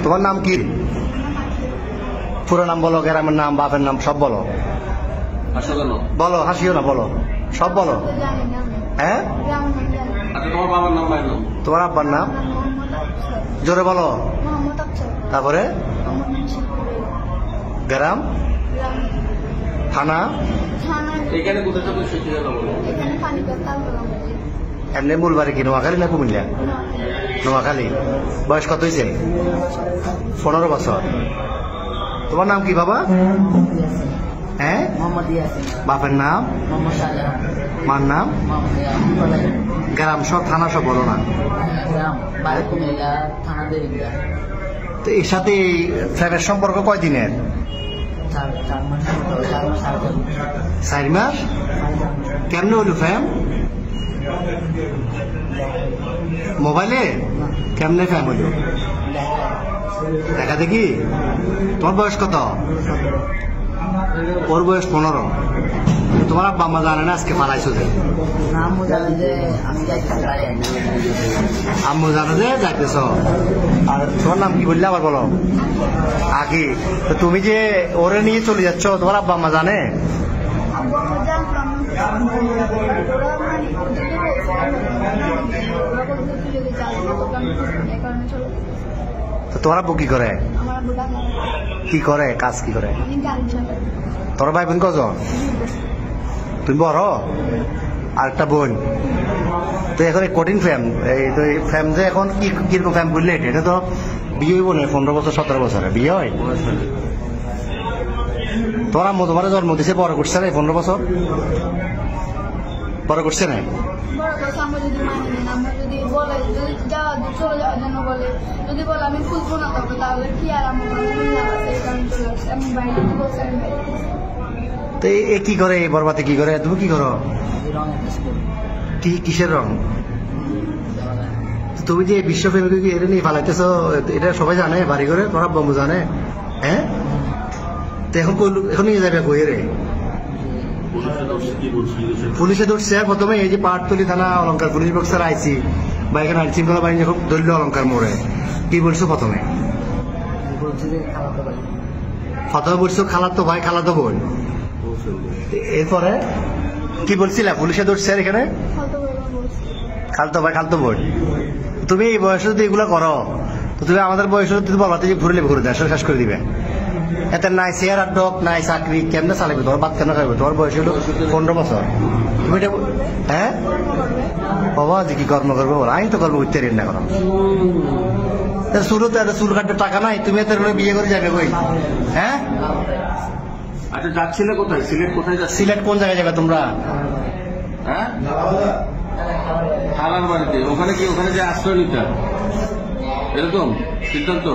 তোমার নাম কি? পুরো নাম বলো, গ্রামের নাম, বাপের নাম সব বলো। বলো, হাসিও না, বলো, সব বলো। হ্যাঁ, তোমার বাবার নাম, মায়ের নাম? তোমার আব্বার নাম জোরে বলো। তারপরে গ্রাম, থানা, এখানে কোথায় থাকবে সেই ঠিকানা বলো। এমনি মূল বাড়ি কি নোয়াখালী না কুমিল্লা? নোয়াখালী। বয়স কত হয়েছে? 15 বছর। তোমার নাম কি বাবা? হ্যাঁ, বাপের নাম, মার নাম, গ্রাম সব, থানা সব বলো না। তো এর সাথে ফ্যানের সম্পর্ক কয়দিনের? 4 মাস। কেমনে হলো ফ্যাম? মোবাইলে? কেমনে ফ্যাম হলো? দেখা দেখি। তোমার বয়স কত? ওর বয়স 15। তোমার আব্বা আম্মা জানে না আজকে পালাইছো যে? আম্মু জানো যে যাইতেছ। আর তোমার নাম কি বললে আবার বলো? আগে। তো তুমি যে ওরে নিয়ে চলে যাচ্ছ, তোমার আব্বা আম্মা জানে? তো তোমার আব্বু কি করে? কি করে কাজ, কি করে? তোর ভাই বোন কজন? তুমি বড়? আর একটা বোন। তো এখন এই কঠিন ফ্যাম, এই তো ফ্যাম যে এখন কিরকম ফ্যাম বললে, এটা তো বিয়ে হইব না 15 বছর 17 বছরে বিয়ে হয়। তোমার আম্মু তোমার জন্ম দিছে, বড় করছে না 15 বছর? বড় করছে না? তো এ কি করে, বরবাতে কি করে? তুমি কি করো? কিসের রং? তুমি যে বিশ্বপ্রেমিক এটা নিয়ে ফালাইতেছ, এটা সবাই জানে বাড়ি করে? তোমার আব্বা আম্মু জানে? হ্যাঁ, তো এখন নিয়ে যাবে কই রে? পুলিশে ধরছে প্রথমে, এই যে পাহাড়তলি থানা অলঙ্কার পুলিশ বক্সার আইসি বা এখানে আইনশৃঙ্খলা বাহিনী যখন ধরল অলঙ্কার মোড়ে, কি বলছো প্রথমে? বলছো খালাতো ভাই, খালাতো বোন। এরপরে কি বলছিলা? পুলিশে ধরছে এখানে খালতো ভাই, খালতো বোন। তুমি এই বয়সে যদি এগুলো করো, তো তুমি আমাদের বয়সে যদি বলতে যে ঘুরে ঘুরে দেয় শেষ করে দিবে। এতে নাই চেয়ার আর ডক, নাই চাকরি, কেমনে চালাবে? তোমার বাদ কেন খাইবে? তোমার বয়স হলো 15 বছর। তুমি এটা হ্যাঁ বাবা যে কি কর্ম করবো? আমি তো কর্ম করতে রেন না করো। শুরুতে এত চুল কাটতে টাকা নাই, তুমি এত বিয়ে করে যাবে কই? হ্যাঁ, আচ্ছা যাচ্ছিলে কোথায়? সিলেট কোথায় যাচ্ছে? সিলেট কোন জায়গায় যাবে তোমরা? হ্যাঁ, খালার বাড়িতে। ওখানে কি, ওখানে যে আশ্রয় নিতে এরকম সিদ্ধান্ত?